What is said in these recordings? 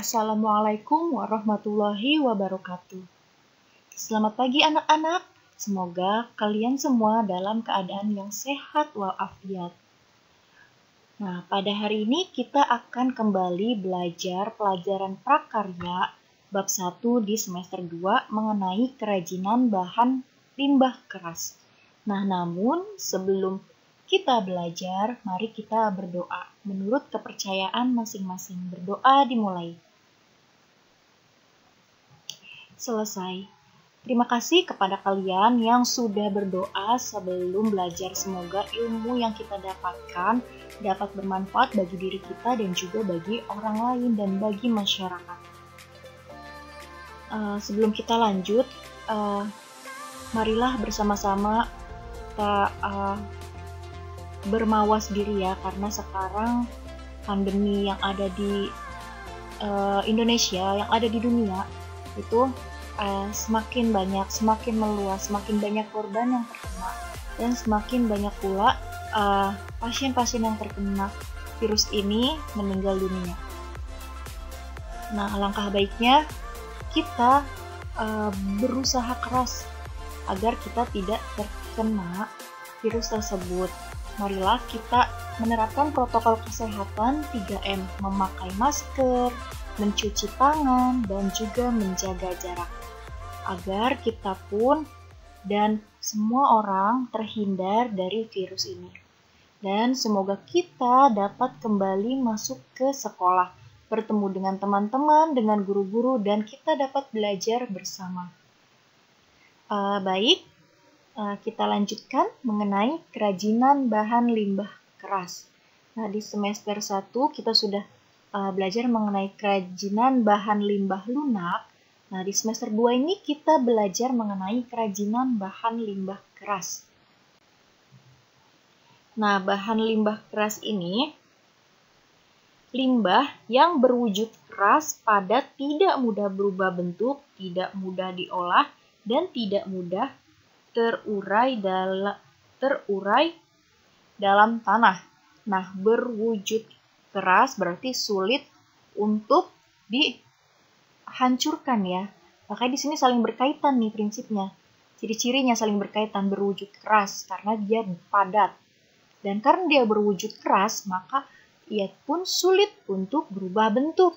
Assalamualaikum warahmatullahi wabarakatuh. Selamat pagi anak-anak. Semoga kalian semua dalam keadaan yang sehat walafiat. Nah, pada hari ini kita akan kembali belajar pelajaran prakarya bab 1 di semester 2 mengenai kerajinan bahan limbah keras. Nah, namun sebelum kita belajar, mari kita berdoa. Menurut kepercayaan masing-masing, berdoa dimulai. Selesai. Terima kasih kepada kalian yang sudah berdoa sebelum belajar. Semoga ilmu yang kita dapatkan dapat bermanfaat bagi diri kita dan juga bagi orang lain dan bagi masyarakat. Sebelum kita lanjut, marilah bersama-sama kita bermawas diri ya, karena sekarang pandemi yang ada di Indonesia, yang ada di dunia itu semakin banyak, semakin meluas, semakin banyak korban yang terkena, dan semakin banyak pula pasien-pasien yang terkena virus ini meninggal dunia. Nah, alangkah baiknya kita berusaha keras agar kita tidak terkena virus tersebut. Marilah kita menerapkan protokol kesehatan 3M, memakai masker, mencuci tangan, dan juga menjaga jarak, agar kita pun dan semua orang terhindar dari virus ini. Dan semoga kita dapat kembali masuk ke sekolah, bertemu dengan teman-teman, dengan guru-guru, dan kita dapat belajar bersama. Kita lanjutkan mengenai kerajinan bahan limbah keras. Nah, di semester 1 kita sudah belajar mengenai kerajinan bahan limbah lunak. Nah, di semester 2 ini kita belajar mengenai kerajinan bahan limbah keras. Nah, bahan limbah keras ini limbah yang berwujud keras, padat, tidak mudah berubah bentuk, tidak mudah diolah, dan tidak mudah terurai dalam tanah. Nah, berwujud keras berarti sulit untuk dihancurkan ya. Makanya di sini saling berkaitan nih prinsipnya. Ciri-cirinya saling berkaitan, berwujud keras karena dia padat. Dan karena dia berwujud keras, maka ia pun sulit untuk berubah bentuk.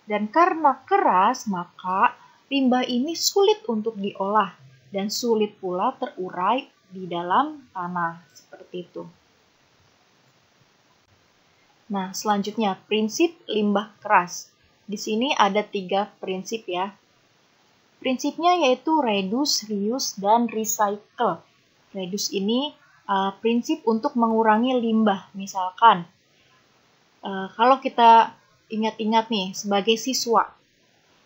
Dan karena keras, maka limbah ini sulit untuk diolah dan sulit pula terurai di dalam tanah, seperti itu. Nah, selanjutnya prinsip limbah keras. Di sini ada 3 prinsip ya. Prinsipnya yaitu reduce, reuse, dan recycle. Reduce ini prinsip untuk mengurangi limbah. Misalkan, kalau kita ingat-ingat nih, sebagai siswa,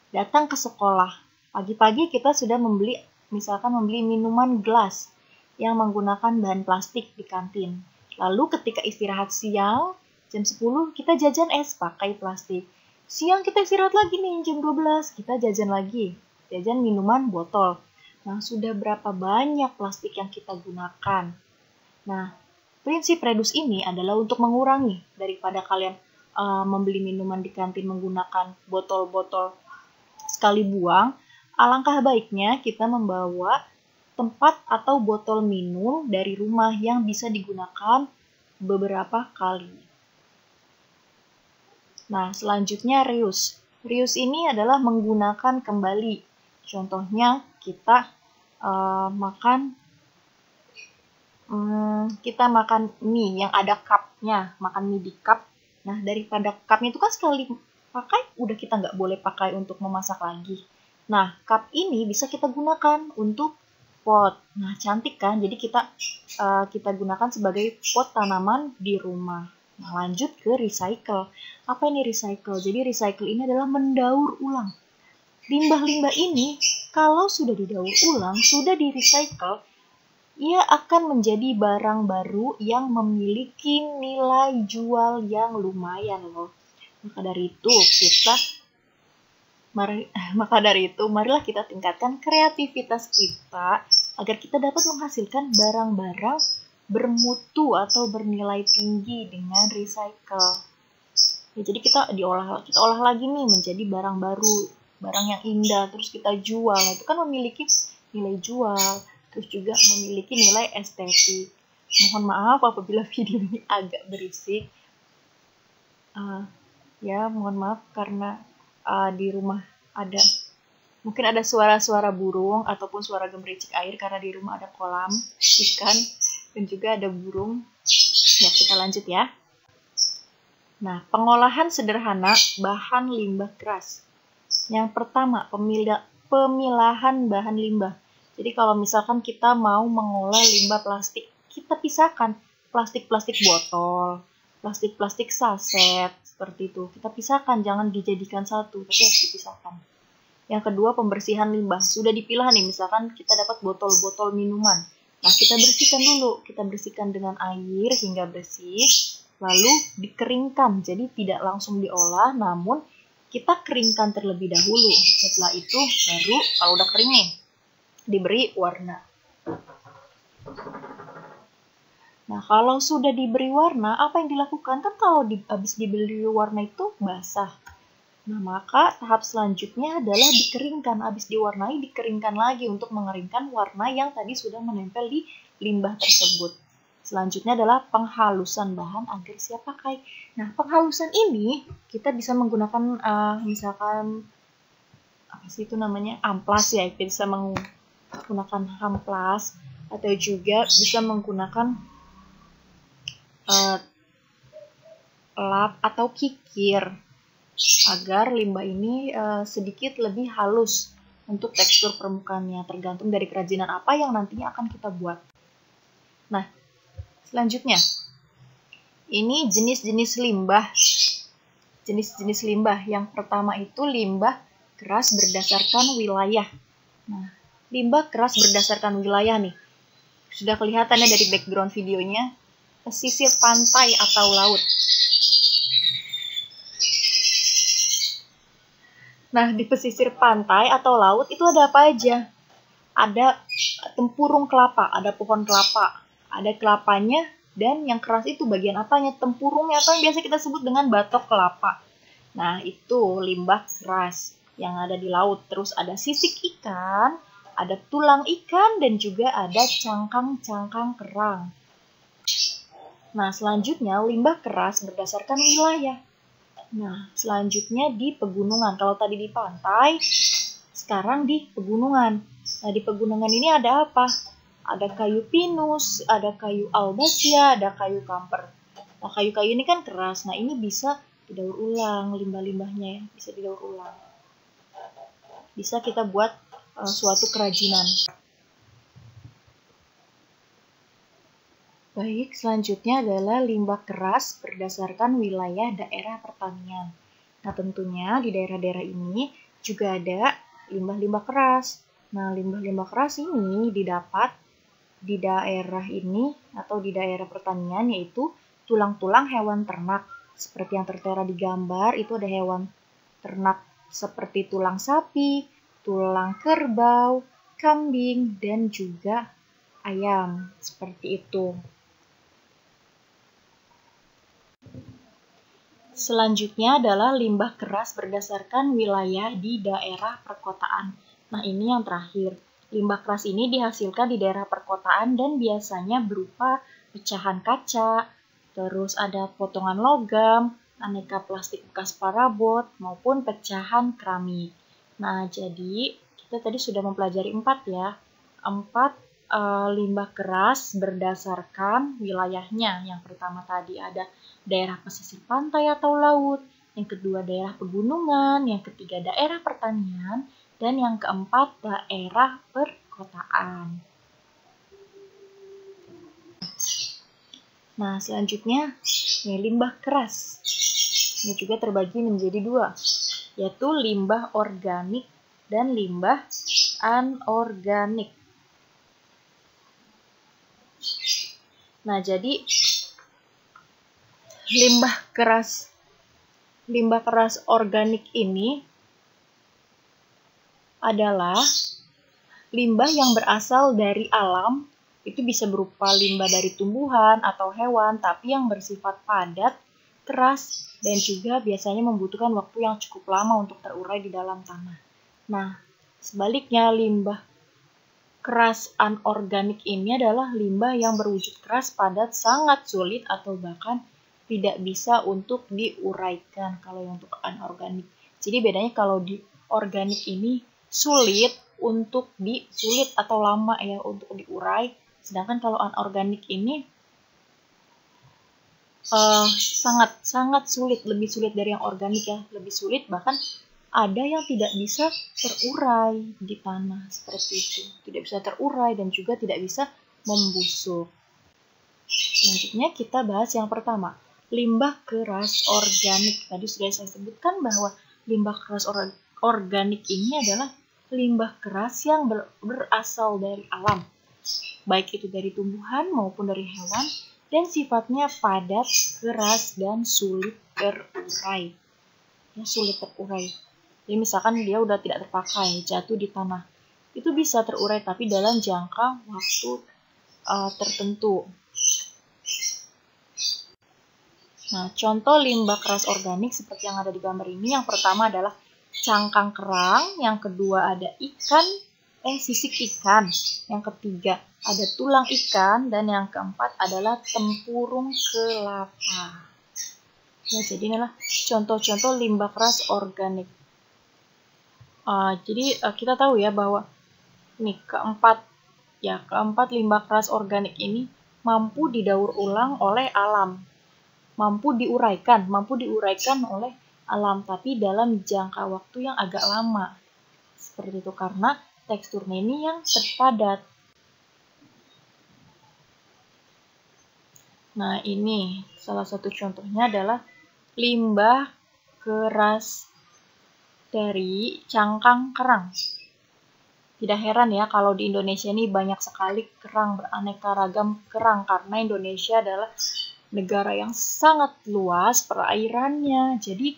datang ke sekolah, pagi-pagi kita sudah membeli minuman gelas yang menggunakan bahan plastik di kantin. Lalu ketika istirahat siang, jam 10 kita jajan es pakai plastik. Siang kita istirahat lagi nih, jam 12 kita jajan lagi, jajan minuman botol. Nah, sudah berapa banyak plastik yang kita gunakan. Nah, prinsip reduce ini adalah untuk mengurangi daripada kalian membeli minuman di kantin menggunakan botol-botol sekali buang. Alangkah baiknya kita membawa tempat atau botol minum dari rumah yang bisa digunakan beberapa kali. Nah, selanjutnya reuse. Reuse ini adalah menggunakan kembali. Contohnya kita makan mie yang ada cupnya, makan mie di cup. Nah, daripada cupnya itu kan sekali pakai, udah kita nggak boleh pakai untuk memasak lagi. Nah, cup ini bisa kita gunakan untuk pot. Nah, cantik kan? Jadi kita gunakan sebagai pot tanaman di rumah. Nah, lanjut ke recycle. Apa ini recycle? Jadi recycle ini adalah mendaur ulang. Limbah-limbah ini kalau sudah didaur ulang, sudah di-recycle, ia akan menjadi barang baru yang memiliki nilai jual yang lumayan loh. Maka dari itu, marilah kita tingkatkan kreativitas kita agar kita dapat menghasilkan barang-barang bermutu atau bernilai tinggi dengan recycle. Ya, jadi kita olah lagi nih menjadi barang baru, barang yang indah, terus kita jual. Nah, itu kan memiliki nilai jual, terus juga memiliki nilai estetik. Mohon maaf apabila video ini agak berisik. Ya, mohon maaf karena di rumah mungkin ada suara-suara burung ataupun suara gemericik air karena di rumah ada kolam ikan dan juga ada burung. Ya, kita lanjut ya. Nah, pengolahan sederhana bahan limbah keras. Yang pertama, pemilahan bahan limbah. Jadi kalau misalkan kita mau mengolah limbah plastik, kita pisahkan plastik-plastik botol, plastik-plastik saset, seperti itu. Kita pisahkan, jangan dijadikan satu, tapi harus dipisahkan. Yang kedua, pembersihan limbah. Sudah dipilah nih, misalkan kita dapat botol-botol minuman. Nah, kita bersihkan dulu. Kita bersihkan dengan air hingga bersih, lalu dikeringkan. Jadi tidak langsung diolah, namun kita keringkan terlebih dahulu. Setelah itu baru kalau udah kering nih, diberi warna. Nah, kalau sudah diberi warna, apa yang dilakukan? Kan kalau habis diberi warna itu basah. Nah, maka tahap selanjutnya adalah dikeringkan. Habis diwarnai, dikeringkan lagi untuk mengeringkan warna yang tadi sudah menempel di limbah tersebut. Selanjutnya adalah penghalusan bahan agar siap pakai. Nah, penghalusan ini kita bisa menggunakan misalkan apa sih itu namanya, amplas ya. Kita bisa menggunakan amplas atau juga bisa menggunakan lap atau kikir agar limbah ini sedikit lebih halus untuk tekstur permukaannya, tergantung dari kerajinan apa yang nantinya akan kita buat. Nah, selanjutnya, ini jenis-jenis limbah. Jenis-jenis limbah, yang pertama itu limbah keras berdasarkan wilayah. Nah, limbah keras berdasarkan wilayah nih, sudah kelihatannya dari background videonya, pesisir pantai atau laut. Nah, di pesisir pantai atau laut itu ada apa aja? Ada tempurung kelapa, ada pohon kelapa, ada kelapanya, dan yang keras itu bagian apanya? Tempurungnya, atau yang biasa kita sebut dengan batok kelapa. Nah, itu limbah keras yang ada di laut. Terus ada sisik ikan, ada tulang ikan, dan juga ada cangkang-cangkang kerang. Nah, selanjutnya limbah keras berdasarkan wilayah. Nah, selanjutnya di pegunungan. Kalau tadi di pantai, sekarang di pegunungan. Nah, di pegunungan ini ada apa? Ada kayu pinus, ada kayu albasia, ada kayu kamper. Nah, kayu-kayu ini kan keras. Nah, ini bisa didaur ulang, limbah-limbahnya ya, bisa didaur ulang. Bisa kita buat suatu kerajinan. Baik, selanjutnya adalah limbah keras berdasarkan wilayah daerah pertanian. Nah, tentunya di daerah-daerah ini juga ada limbah-limbah keras. Nah, limbah-limbah keras ini didapat di daerah ini atau di daerah pertanian, yaitu tulang-tulang hewan ternak. Seperti yang tertera di gambar, itu ada hewan ternak seperti tulang sapi, tulang kerbau, kambing, dan juga ayam. Seperti itu. Selanjutnya adalah limbah keras berdasarkan wilayah di daerah perkotaan. Nah, ini yang terakhir. Limbah keras ini dihasilkan di daerah perkotaan dan biasanya berupa pecahan kaca, terus ada potongan logam, aneka plastik bekas parabot, maupun pecahan keramik. Nah, jadi kita tadi sudah mempelajari 4 ya. 4 limbah keras berdasarkan wilayahnya. Yang pertama tadi ada daerah pesisir pantai atau laut, yang kedua daerah pegunungan, yang ketiga daerah pertanian, dan yang keempat daerah perkotaan. Nah, selanjutnya limbah keras. Ini juga terbagi menjadi 2, yaitu limbah organik dan limbah anorganik. Nah, jadi limbah keras organik ini adalah limbah yang berasal dari alam. Itu bisa berupa limbah dari tumbuhan atau hewan, tapi yang bersifat padat keras, dan juga biasanya membutuhkan waktu yang cukup lama untuk terurai di dalam tanah. Nah, sebaliknya limbah keras anorganik ini adalah limbah yang berwujud keras, padat, sangat sulit atau bahkan tidak bisa untuk diuraikan kalau yang untuk anorganik. Jadi bedanya kalau di organik ini sulit atau lama ya untuk diurai, sedangkan kalau anorganik ini sangat sulit, lebih sulit dari yang organik ya, lebih sulit, bahkan ada yang tidak bisa terurai di tanah seperti itu, tidak bisa terurai dan juga tidak bisa membusuk. Selanjutnya kita bahas yang pertama, limbah keras organik. Tadi sudah saya sebutkan bahwa limbah keras organik ini adalah limbah keras yang berasal dari alam, baik itu dari tumbuhan maupun dari hewan, dan sifatnya padat, keras, dan sulit terurai. Ya, sulit terurai. Jadi misalkan dia udah tidak terpakai, jatuh di tanah, itu bisa terurai tapi dalam jangka waktu tertentu. Nah, contoh limbah keras organik seperti yang ada di gambar ini, yang pertama adalah cangkang kerang, yang kedua ada sisik ikan, yang ketiga ada tulang ikan, dan yang keempat adalah tempurung kelapa. Ya, jadi inilah contoh-contoh limbah keras organik. Jadi kita tahu ya bahwa nih keempat limbah keras organik ini mampu didaur ulang oleh alam, mampu diuraikan oleh alam, tapi dalam jangka waktu yang agak lama. Seperti itu karena teksturnya ini yang terpadat. Nah, ini salah satu contohnya adalah limbah keras dari cangkang kerang. Tidak heran ya kalau di Indonesia ini banyak sekali kerang, beraneka ragam kerang, karena Indonesia adalah negara yang sangat luas perairannya. Jadi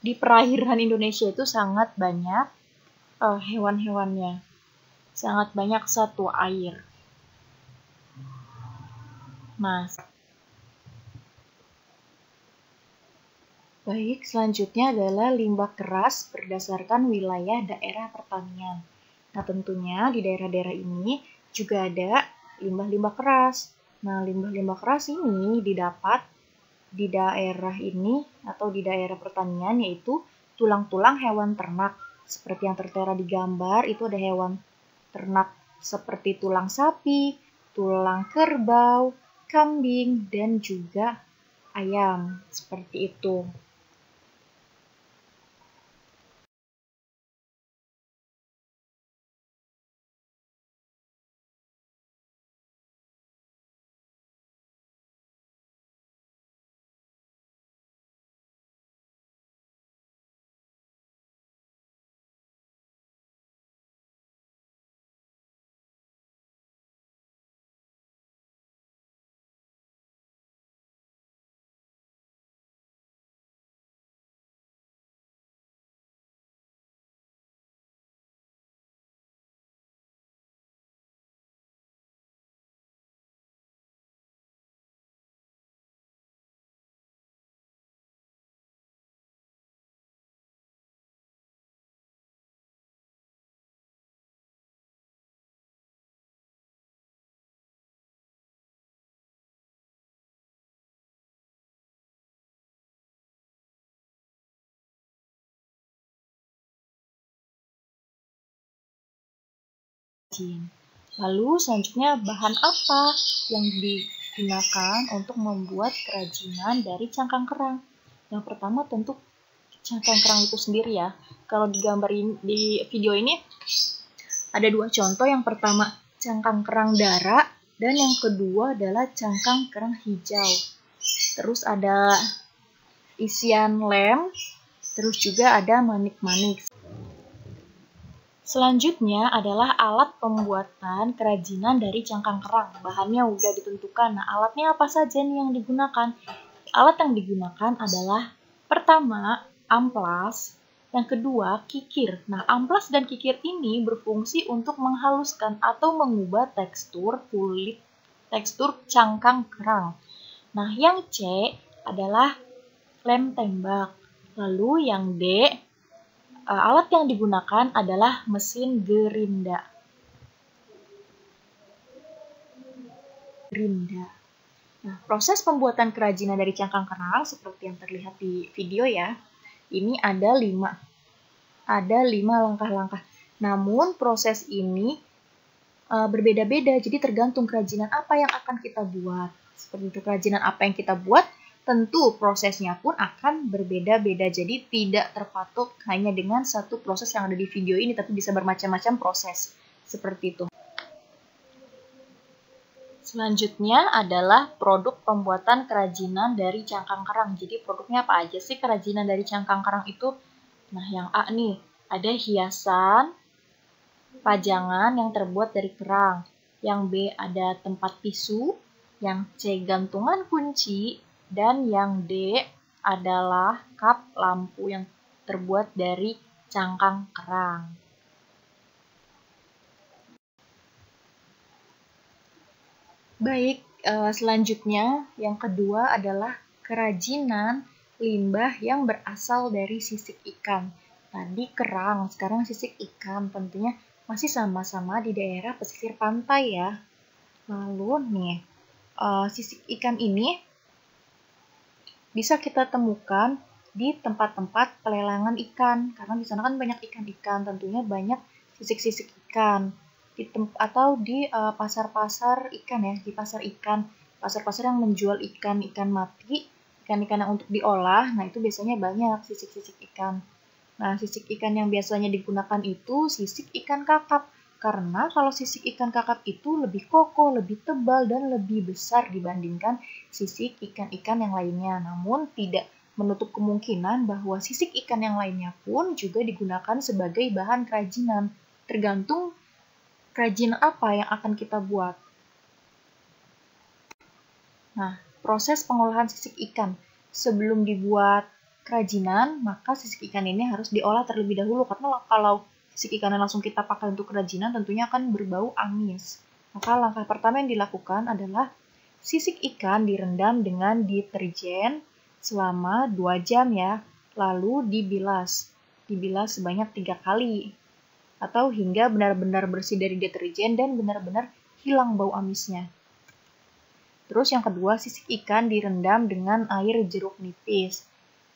di perairan Indonesia itu sangat banyak hewan-hewannya, sangat banyak satwa air. Nah, baik, selanjutnya adalah limbah keras berdasarkan wilayah daerah pertanian. Nah, tentunya di daerah-daerah ini juga ada limbah-limbah keras. Nah, limbah-limbah keras ini didapat di daerah ini atau di daerah pertanian, yaitu tulang-tulang hewan ternak. Seperti yang tertera di gambar, itu ada hewan ternak seperti tulang sapi, tulang kerbau, kambing, dan juga ayam. Seperti itu. Lalu selanjutnya bahan apa yang digunakan untuk membuat kerajinan dari cangkang kerang? Yang pertama tentu cangkang kerang itu sendiri ya. Kalau di gambar ini, di video ini ada dua contoh. Yang pertama cangkang kerang darah dan yang kedua adalah cangkang kerang hijau. Terus ada isian lem, terus juga ada manik-manik. Selanjutnya adalah alat pembuatan kerajinan dari cangkang kerang. Bahannya udah ditentukan. Nah, alatnya apa saja nih yang digunakan? Alat yang digunakan adalah pertama, amplas, yang kedua, kikir. Nah, amplas dan kikir ini berfungsi untuk menghaluskan atau mengubah tekstur cangkang kerang. Nah, yang C adalah lem tembak. Lalu yang D, alat yang digunakan adalah mesin gerinda. Nah, proses pembuatan kerajinan dari cangkang kerang seperti yang terlihat di video ya, ini ada 5 langkah-langkah. Namun proses ini berbeda-beda, jadi tergantung kerajinan apa yang akan kita buat. Seperti itu, kerajinan apa yang kita buat, tentu prosesnya pun akan berbeda-beda. Jadi tidak terpatok hanya dengan satu proses yang ada di video ini, tapi bisa bermacam-macam proses. Seperti itu. Selanjutnya adalah produk pembuatan kerajinan dari cangkang kerang. Jadi produknya apa aja sih kerajinan dari cangkang kerang itu? Nah, yang A nih, ada hiasan, pajangan yang terbuat dari kerang. Yang B ada tempat tisu, yang C gantungan kunci, dan yang D adalah kap lampu yang terbuat dari cangkang kerang. Baik, selanjutnya yang kedua adalah kerajinan limbah yang berasal dari sisik ikan. Tadi kerang, sekarang sisik ikan, tentunya masih sama-sama di daerah pesisir pantai ya. Lalu nih, sisik ikan ini bisa kita temukan di tempat-tempat pelelangan ikan, karena di sana kan banyak ikan-ikan, tentunya banyak sisik-sisik ikan. Atau di pasar-pasar ikan ya, di pasar ikan, pasar-pasar yang menjual ikan-ikan mati, ikan-ikan yang untuk diolah, nah itu biasanya banyak sisik-sisik ikan. Nah, sisik ikan yang biasanya digunakan itu sisik ikan kakap. Karena kalau sisik ikan kakap itu lebih kokoh, lebih tebal, dan lebih besar dibandingkan sisik ikan-ikan yang lainnya. Namun tidak menutup kemungkinan bahwa sisik ikan yang lainnya pun juga digunakan sebagai bahan kerajinan. Tergantung kerajinan apa yang akan kita buat. Nah, proses pengolahan sisik ikan sebelum dibuat kerajinan, maka sisik ikan ini harus diolah terlebih dahulu, karena kalau sisik ikannya langsung kita pakai untuk kerajinan tentunya akan berbau amis. Maka langkah pertama yang dilakukan adalah sisik ikan direndam dengan deterjen selama 2 jam ya, lalu dibilas. Dibilas sebanyak 3 kali, atau hingga benar-benar bersih dari deterjen dan benar-benar hilang bau amisnya. Terus yang kedua, sisik ikan direndam dengan air jeruk nipis.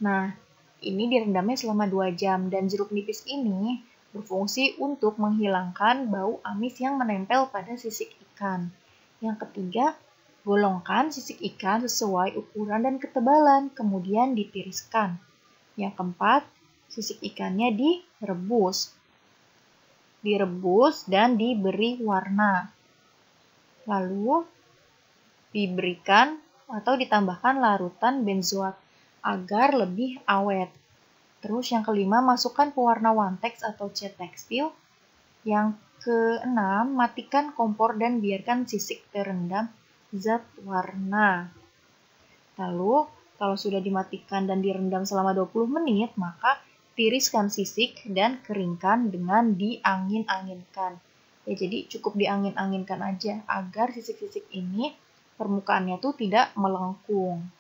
Nah, ini direndamnya selama 2 jam, dan jeruk nipis ini berfungsi untuk menghilangkan bau amis yang menempel pada sisik ikan. Yang ketiga, golongkan sisik ikan sesuai ukuran dan ketebalan, kemudian ditiriskan. Yang keempat, sisik ikannya direbus. Direbus dan diberi warna. Lalu diberikan atau ditambahkan larutan benzoat agar lebih awet. Terus yang kelima, masukkan pewarna Wantex atau cat tekstil. Yang keenam, matikan kompor dan biarkan sisik terendam zat warna. Lalu, kalau sudah dimatikan dan direndam selama 20 menit, maka tiriskan sisik dan keringkan dengan diangin-anginkan. Ya, jadi cukup diangin-anginkan aja agar sisik-sisik ini permukaannya tuh tidak melengkung.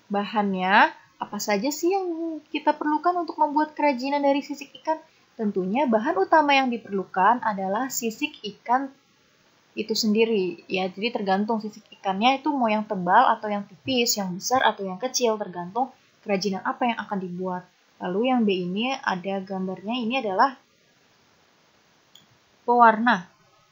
Bahannya, apa saja sih yang kita perlukan untuk membuat kerajinan dari sisik ikan? Tentunya bahan utama yang diperlukan adalah sisik ikan itu sendiri. Ya, jadi tergantung sisik ikannya itu mau yang tebal atau yang tipis, yang besar atau yang kecil, tergantung kerajinan apa yang akan dibuat. Lalu yang B ini ada gambarnya, ini adalah pewarna.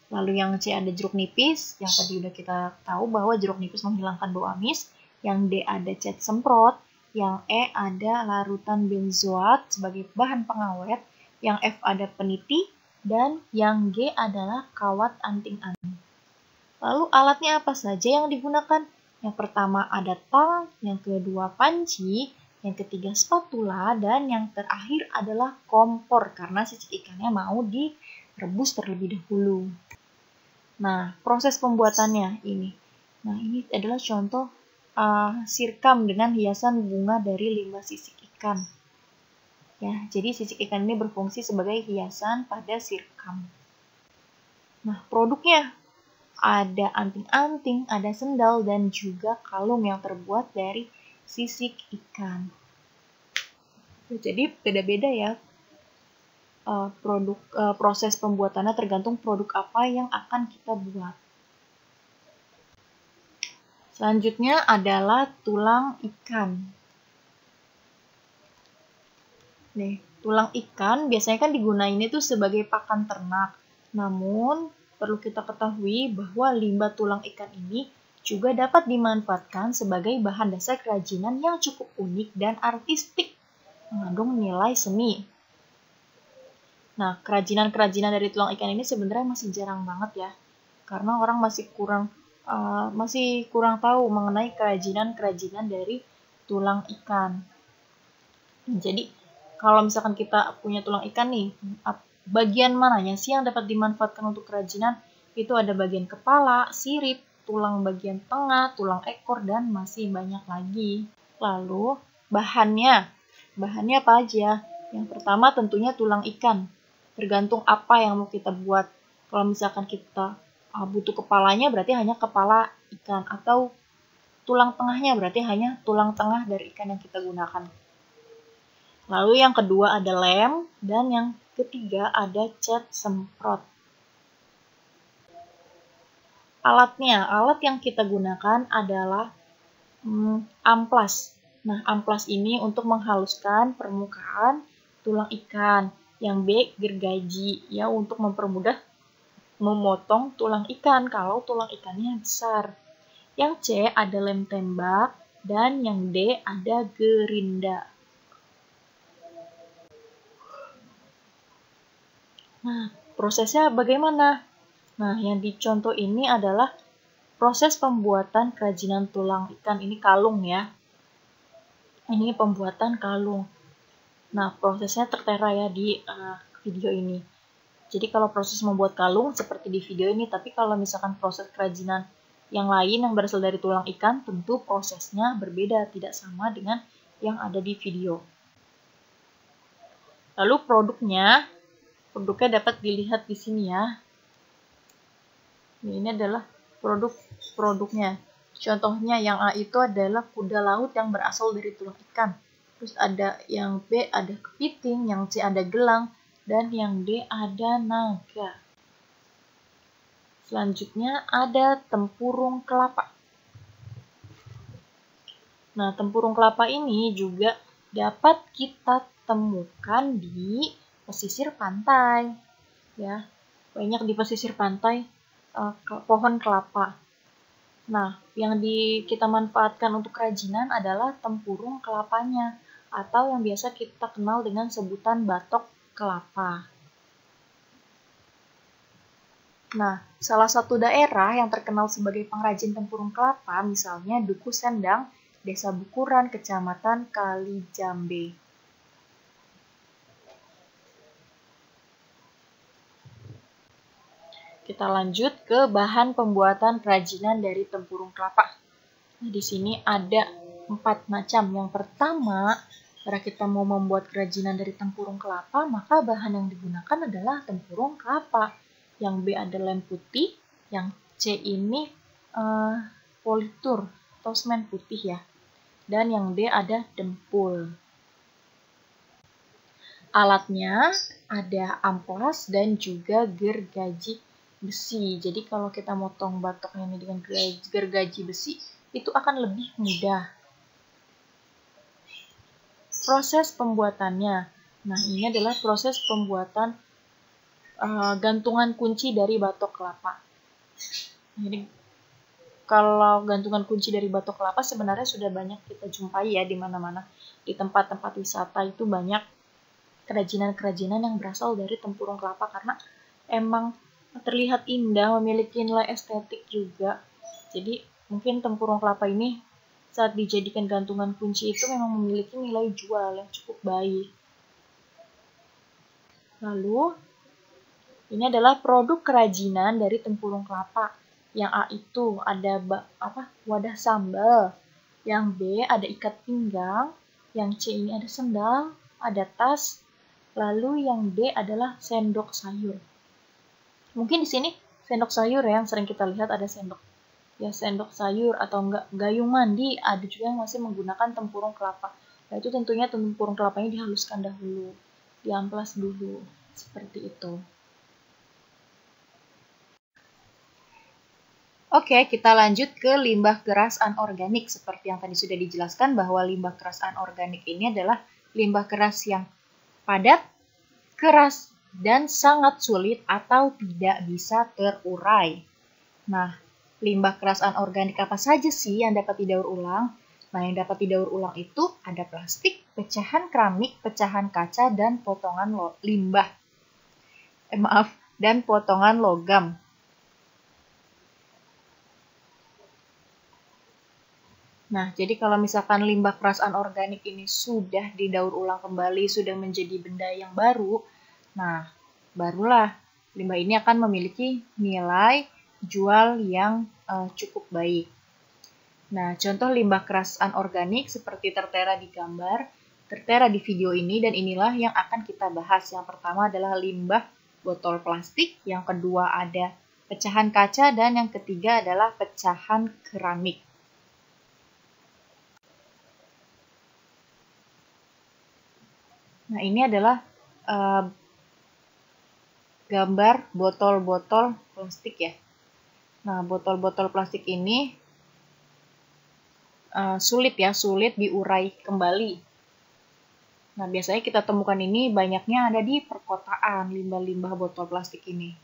Lalu yang C ada jeruk nipis, yang tadi udah kita tahu bahwa jeruk nipis menghilangkan bau amis. Yang D ada cat semprot, yang E ada larutan benzoat sebagai bahan pengawet, yang F ada peniti, dan yang G adalah kawat anting-anting. Lalu alatnya apa saja yang digunakan? Yang pertama ada tang, yang kedua panci, yang ketiga spatula, dan yang terakhir adalah kompor karena sisik ikannya mau direbus terlebih dahulu. Nah, proses pembuatannya ini. Nah, ini adalah contoh sirkam dengan hiasan bunga dari limbah sisik ikan. Ya, jadi sisik ikan ini berfungsi sebagai hiasan pada sirkam. Nah, produknya ada anting-anting, ada sendal, dan juga kalung yang terbuat dari sisik ikan. Jadi beda-beda ya proses pembuatannya, tergantung produk apa yang akan kita buat. Selanjutnya adalah tulang ikan. Nih, tulang ikan biasanya kan digunain itu sebagai pakan ternak. Namun, perlu kita ketahui bahwa limbah tulang ikan ini juga dapat dimanfaatkan sebagai bahan dasar kerajinan yang cukup unik dan artistik, mengandung nilai seni. Nah, kerajinan-kerajinan dari tulang ikan ini sebenarnya masih jarang banget ya, karena orang masih kurang tahu mengenai kerajinan-kerajinan dari tulang ikan. Jadi, kalau misalkan kita punya tulang ikan nih, bagian mananya sih yang dapat dimanfaatkan untuk kerajinan? Itu ada bagian kepala, sirip, tulang bagian tengah, tulang ekor, dan masih banyak lagi. Lalu, bahannya apa aja? Yang pertama tentunya tulang ikan. Tergantung apa yang mau kita buat. Kalau misalkan kita butuh kepalanya, berarti hanya kepala ikan. Atau tulang tengahnya, berarti hanya tulang tengah dari ikan yang kita gunakan. Lalu yang kedua ada lem, dan yang ketiga ada cat semprot. Alat yang kita gunakan adalah amplas. Nah, amplas ini untuk menghaluskan permukaan tulang ikan. Yang B, gergaji, ya untuk mempermudah memotong tulang ikan kalau tulang ikannya besar. Yang C ada lem tembak, dan yang D ada gerinda. Nah, prosesnya bagaimana? Nah, yang dicontoh ini adalah proses pembuatan kerajinan tulang ikan. Ini kalung ya. Ini pembuatan kalung. Nah, prosesnya tertera ya di video ini. Jadi kalau proses membuat kalung seperti di video ini, tapi kalau misalkan proses kerajinan yang lain yang berasal dari tulang ikan, tentu prosesnya berbeda, tidak sama dengan yang ada di video. Lalu produknya dapat dilihat di sini ya. Ini adalah produknya. Contohnya yang A itu adalah kuda laut yang berasal dari tulang ikan. Terus ada yang B ada kepiting, yang C ada gelang, dan yang D ada naga. Selanjutnya ada tempurung kelapa. Nah, tempurung kelapa ini juga dapat kita temukan di pesisir pantai. Ya, banyak di pesisir pantai pohon kelapa. Nah, yang kita manfaatkan untuk kerajinan adalah tempurung kelapanya, atau yang biasa kita kenal dengan sebutan batok kelapa. Nah, salah satu daerah yang terkenal sebagai pengrajin tempurung kelapa, misalnya Duku Sendang, Desa Bukuran, Kecamatan Kalijambe. Kita lanjut ke bahan pembuatan kerajinan dari tempurung kelapa. Nah, di sini ada 4 macam. Yang pertama, jika kita mau membuat kerajinan dari tempurung kelapa, maka bahan yang digunakan adalah tempurung kelapa. Yang B ada lem putih, yang C ini politur atau semen putih ya. Dan yang D ada dempul. Alatnya ada amplas dan juga gergaji besi. Jadi kalau kita motong batoknya ini dengan gergaji besi, itu akan lebih mudah. Proses pembuatannya. Nah, ini adalah proses pembuatan gantungan kunci dari batok kelapa. Jadi, kalau gantungan kunci dari batok kelapa sebenarnya sudah banyak kita jumpai ya di mana-mana. Di tempat-tempat wisata itu banyak kerajinan-kerajinan yang berasal dari tempurung kelapa karena emang terlihat indah, memiliki nilai estetik juga. Jadi, mungkin tempurung kelapa ini saat dijadikan gantungan kunci itu memang memiliki nilai jual yang cukup baik. Lalu, ini adalah produk kerajinan dari tempurung kelapa. Yang A itu ada wadah sambal. Yang B ada ikat pinggang. Yang C ini ada sendal, ada tas. Lalu yang D adalah sendok sayur. Mungkin di sini sendok sayur yang sering kita lihat ada sendok sayur atau enggak gayung mandi, ada juga yang masih menggunakan tempurung kelapa. Nah, itu tentunya tempurung kelapanya dihaluskan dahulu, diamplas dulu, seperti itu. Oke, kita lanjut ke limbah keras anorganik. Seperti yang tadi sudah dijelaskan bahwa limbah keras anorganik ini adalah limbah keras yang padat, keras, dan sangat sulit atau tidak bisa terurai. Nah, limbah keras anorganik apa saja sih yang dapat didaur ulang? Nah, yang dapat didaur ulang itu ada plastik, pecahan keramik, pecahan kaca, dan potongan dan potongan logam. Nah, jadi kalau misalkan limbah keras anorganik ini sudah didaur ulang kembali, sudah menjadi benda yang baru, nah, barulah limbah ini akan memiliki nilai jual yang cukup baik. Nah, contoh limbah keras anorganik seperti tertera di gambar, tertera di video ini, dan inilah yang akan kita bahas. Yang pertama adalah limbah botol plastik, yang kedua ada pecahan kaca, dan yang ketiga adalah pecahan keramik. Nah, ini adalah gambar botol-botol plastik ya. Nah, botol-botol plastik ini sulit diurai kembali. Nah, biasanya kita temukan ini banyaknya ada di perkotaan, limbah-limbah botol plastik ini.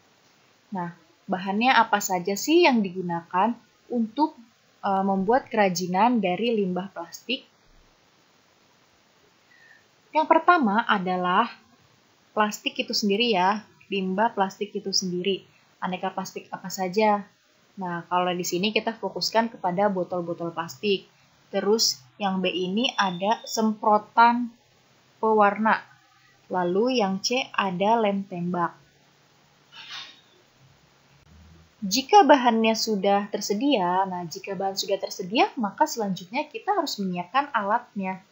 Nah, bahannya apa saja sih yang digunakan untuk membuat kerajinan dari limbah plastik? Yang pertama adalah plastik itu sendiri ya, limbah plastik itu sendiri. Aneka plastik apa saja? Nah, kalau di sini kita fokuskan kepada botol-botol plastik. Terus yang B ini ada semprotan pewarna. Lalu yang C ada lem tembak. Jika bahannya sudah tersedia, maka selanjutnya kita harus menyiapkan alatnya.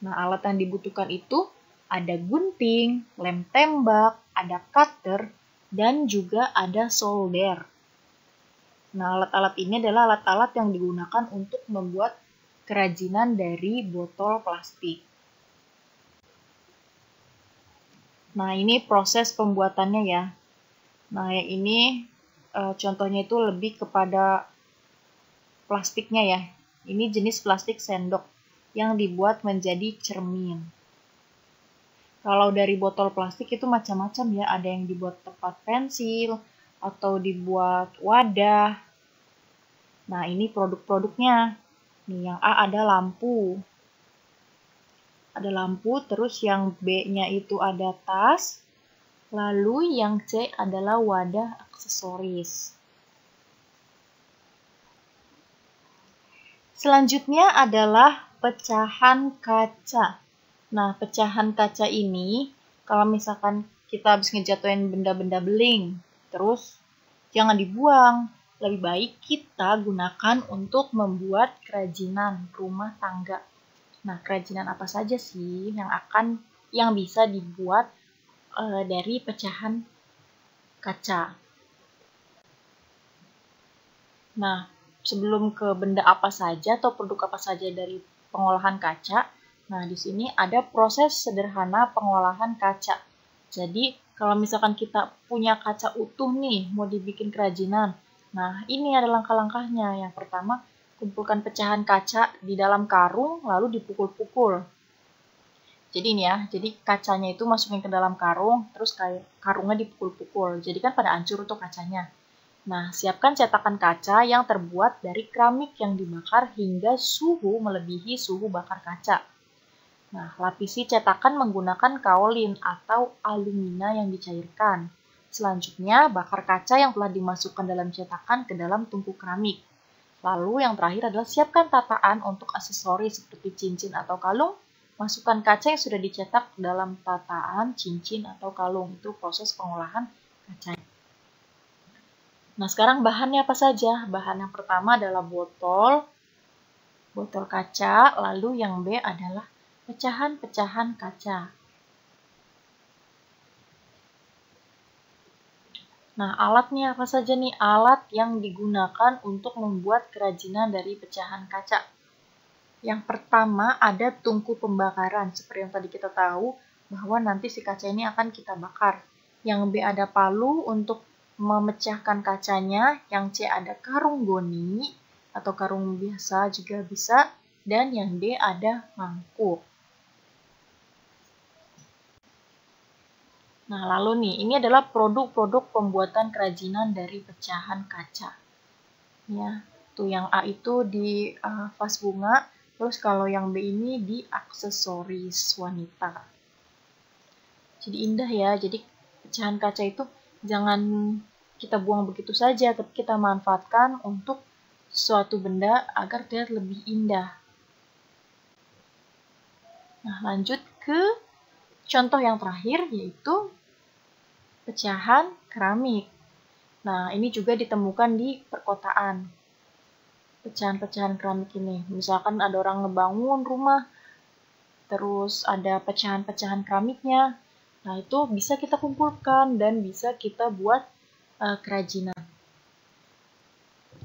Nah, alat yang dibutuhkan itu ada gunting, lem tembak, ada cutter, dan juga ada solder. Nah, alat-alat ini adalah alat-alat yang digunakan untuk membuat kerajinan dari botol plastik. Nah, ini proses pembuatannya ya. Nah, yang ini contohnya itu lebih kepada plastiknya ya. Ini jenis plastik sendok yang dibuat menjadi cermin. Kalau dari botol plastik itu macam-macam ya, ada yang dibuat tempat pensil atau dibuat wadah. Nah, ini produk-produknya. Nih, yang A ada lampu. Ada lampu, terus yang B-nya itu ada tas. Lalu yang C adalah wadah aksesoris. Selanjutnya adalah pecahan kaca. Nah, pecahan kaca ini, kalau misalkan kita habis ngejatuhin benda-benda beling, terus jangan dibuang. Lebih baik kita gunakan untuk membuat kerajinan rumah tangga. Nah, kerajinan apa saja sih yang bisa dibuat dari pecahan kaca? Nah, sebelum ke benda apa saja atau produk apa saja dari pengolahan kaca, nah di sini ada proses sederhana pengolahan kaca. Jadi, kalau misalkan kita punya kaca utuh nih, mau dibikin kerajinan, nah ini ada langkah-langkahnya. Yang pertama, kumpulkan pecahan kaca di dalam karung, lalu dipukul-pukul. Jadi ini ya, jadi kacanya itu masukin ke dalam karung, terus karungnya dipukul-pukul. Jadi kan pada hancur tuh kacanya. Nah, siapkan cetakan kaca yang terbuat dari keramik yang dibakar hingga suhu melebihi suhu bakar kaca. Nah, lapisi cetakan menggunakan kaolin atau alumina yang dicairkan. Selanjutnya, bakar kaca yang telah dimasukkan dalam cetakan ke dalam tungku keramik. Lalu yang terakhir adalah siapkan tataan untuk aksesoris seperti cincin atau kalung. Masukkan kaca yang sudah dicetak dalam tataan, cincin, atau kalung. Itu proses pengolahan kaca. Nah, sekarang bahannya apa saja? Bahan yang pertama adalah botol kaca, lalu yang B adalah pecahan-pecahan kaca. Nah, alatnya apa saja nih? Alat yang digunakan untuk membuat kerajinan dari pecahan kaca. Yang pertama ada tungku pembakaran, seperti yang tadi kita tahu bahwa nanti si kaca ini akan kita bakar. Yang B ada palu untuk memecahkan kacanya, yang C ada karung goni atau karung biasa juga bisa, dan yang D ada mangkuk. Nah, lalu nih, ini adalah produk-produk pembuatan kerajinan dari pecahan kaca. Ya, tuh yang A itu di vas bunga, terus kalau yang B ini di aksesoris wanita. Jadi indah ya, jadi pecahan kaca itu jangan kita buang begitu saja, tapi kita manfaatkan untuk suatu benda agar terlihat lebih indah. Nah, lanjut ke contoh yang terakhir, yaitu pecahan keramik. Nah, ini juga ditemukan di perkotaan. Pecahan-pecahan keramik ini. Misalkan ada orang ngebangun rumah, terus ada pecahan-pecahan keramiknya. Nah, itu bisa kita kumpulkan dan bisa kita buat kerajinan.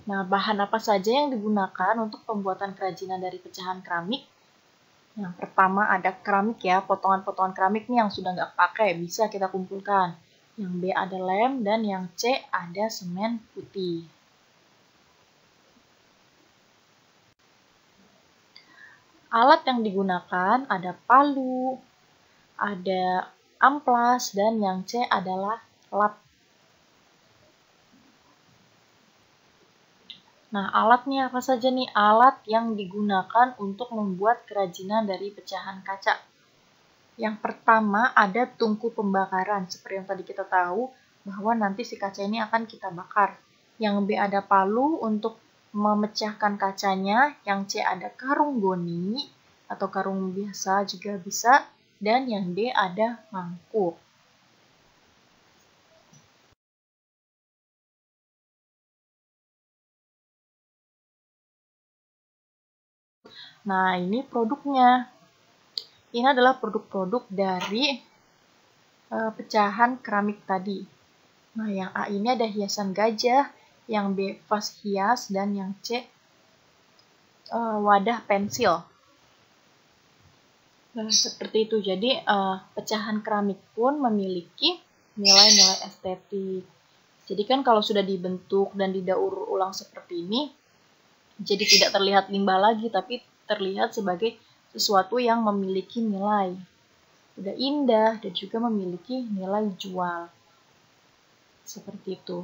Nah, bahan apa saja yang digunakan untuk pembuatan kerajinan dari pecahan keramik? Yang pertama ada keramik ya, potongan-potongan keramik nih yang sudah nggak pakai, bisa kita kumpulkan. Yang B ada lem, dan yang C ada semen putih. Alat yang digunakan ada palu, ada amplas, dan yang C adalah lap. Nah, alatnya apa saja nih? Alat yang digunakan untuk membuat kerajinan dari pecahan kaca. Yang pertama ada tungku pembakaran, seperti yang tadi kita tahu bahwa nanti si kaca ini akan kita bakar. Yang B ada palu untuk memecahkan kacanya, yang C ada karung goni atau karung biasa juga bisa, dan yang D ada mangkuk. Nah, ini produknya. Ini adalah produk-produk dari pecahan keramik tadi. Nah, yang A ini ada hiasan gajah, yang B vas hias, dan yang C wadah pensil. Nah, seperti itu. Jadi, pecahan keramik pun memiliki nilai-nilai estetik. Jadi kan kalau sudah dibentuk dan didaur ulang seperti ini, jadi tidak terlihat limbah lagi, tapi terlihat sebagai sesuatu yang memiliki nilai. Udah indah dan juga memiliki nilai jual. Seperti itu.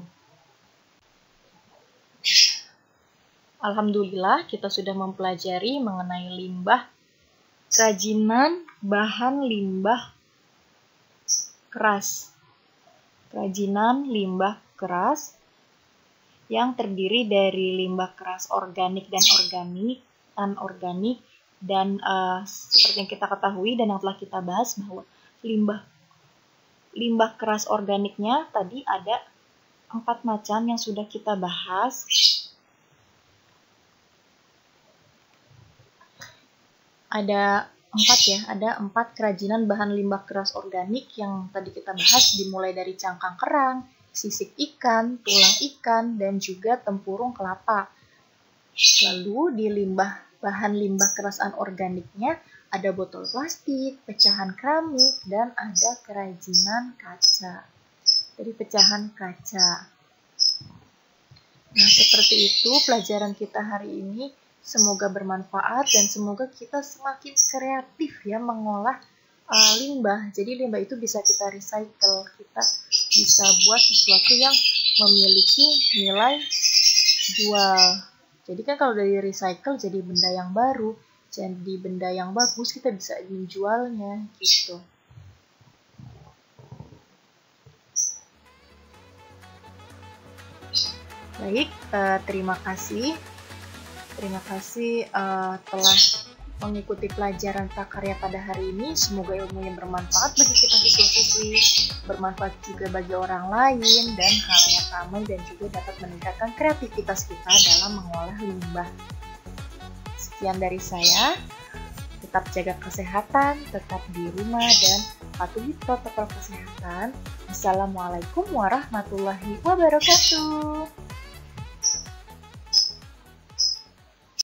Alhamdulillah kita sudah mempelajari mengenai limbah, kerajinan bahan limbah keras. Kerajinan limbah keras yang terdiri dari limbah keras organik dan anorganik, dan seperti yang kita ketahui dan yang telah kita bahas bahwa limbah keras organiknya tadi ada 4 macam yang sudah kita bahas. Ada 4 kerajinan bahan limbah keras organik yang tadi kita bahas, dimulai dari cangkang kerang, sisik ikan, tulang ikan, dan juga tempurung kelapa. Lalu di bahan limbah keras anorganiknya ada botol plastik, pecahan keramik, dan ada kerajinan kaca. Dari pecahan kaca. Nah, seperti itu pelajaran kita hari ini. Semoga bermanfaat dan semoga kita semakin kreatif ya mengolah limbah. Jadi limbah itu bisa kita recycle, kita bisa buat sesuatu yang memiliki nilai jual. Jadi kan kalau dari recycle jadi benda yang baru, jadi benda yang bagus, kita bisa menjualnya gitu. Baik, terima kasih. Terima kasih telah mengikuti pelajaran prakarya pada hari ini. Semoga ilmunya bermanfaat bagi kita siswa-siswi, bermanfaat juga bagi orang lain, dan khalayak ramai, dan juga dapat meningkatkan kreativitas kita dalam mengolah limbah. Sekian dari saya. Tetap jaga kesehatan, tetap di rumah, dan mematuhi protokol kesehatan. Wassalamualaikum warahmatullahi wabarakatuh.